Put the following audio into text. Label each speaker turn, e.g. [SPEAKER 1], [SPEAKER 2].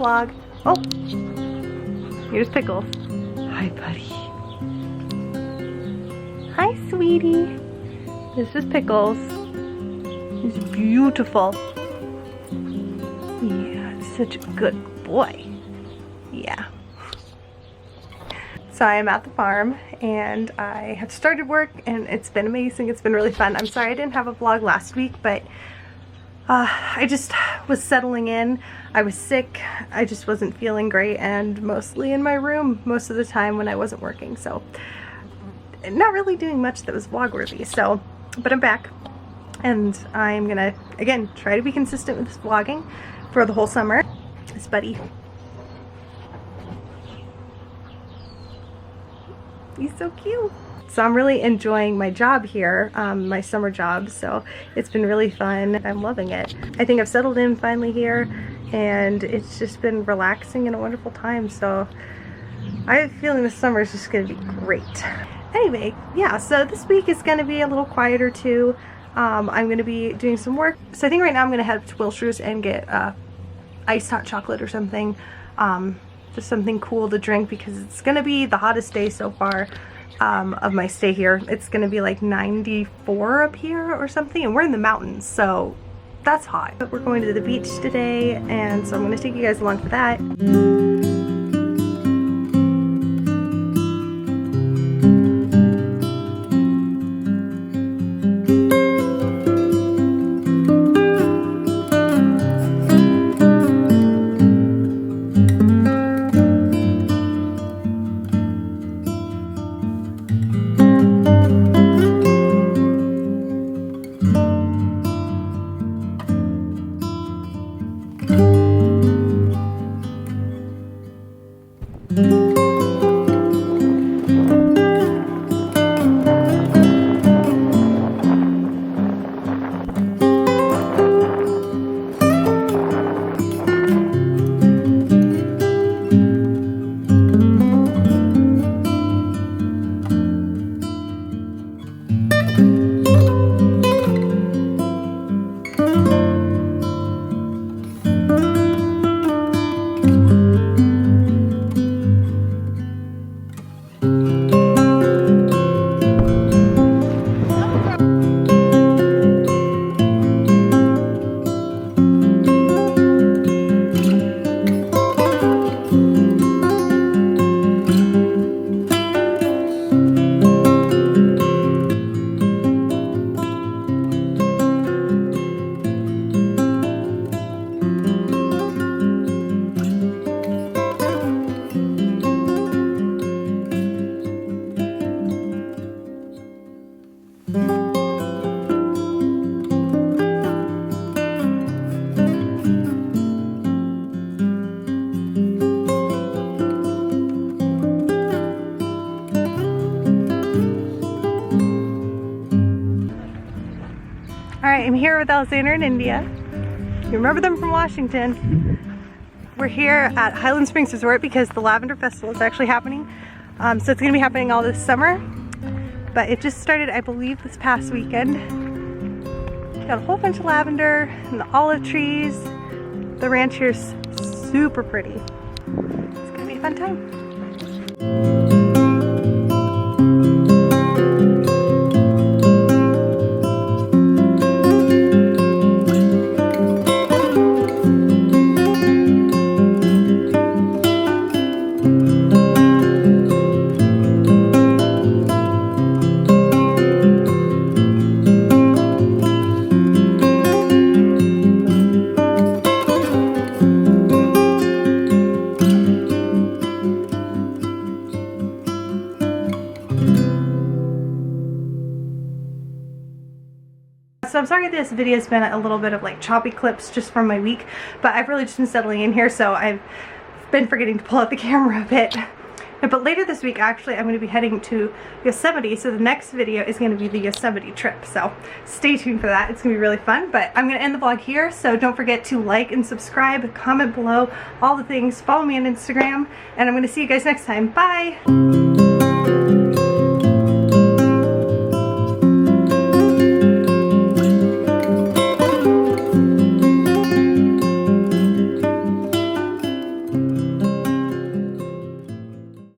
[SPEAKER 1] vlog. Oh, here's Pickles. Hi, buddy. Hi, sweetie. This is Pickles. He's beautiful. Yeah, such a good boy. Yeah. So I am at the farm and I have started work and it's been amazing. It's been really fun. I'm sorry I didn't have a vlog last week, but I just was settling in. I was sick. I just wasn't feeling great and mostly in my room most of the time when I wasn't working. So not really doing much that was vlog worthy. So, but I'm back and I'm gonna, again, try to be consistent with this vlogging for the whole summer. This buddy. He's so cute. So I'm really enjoying my job here, my summer job, so it's been really fun. I'm loving it. I think I've settled in finally here and it's just been relaxing and a wonderful time, so I have a feeling this summer is just going to be great. Anyway, yeah, so this week is going to be a little quieter too. I'm going to be doing some work. So I think right now I'm going to head to Wilshires and get iced hot chocolate or something. Just something cool to drink because it's going to be the hottest day so far of my stay here. It's going to be like 94 up here or something, and we're in the mountains, so that's hot. But we're going to the beach today, and so I'm going to take you guys along for that. Alright, I'm here with Lavender in India. You remember them from Washington. We're here at Highland Springs Resort because the Lavender Festival is actually happening. So it's going to be happening all this summer. But it just started, I believe, this past weekend. Got a whole bunch of lavender and the olive trees. The ranch here's super pretty. It's going to be a fun time. So I'm sorry this video has been a little bit of like choppy clips just from my week, but I've really just been settling in here, so I've been forgetting to pull out the camera a bit. But later this week, actually, I'm going to be heading to Yosemite, so the next video is going to be the Yosemite trip. So stay tuned for that. It's going to be really fun, but I'm going to end the vlog here, so don't forget to like and subscribe, comment below, all the things. Follow me on Instagram, and I'm going to see you guys next time. Bye!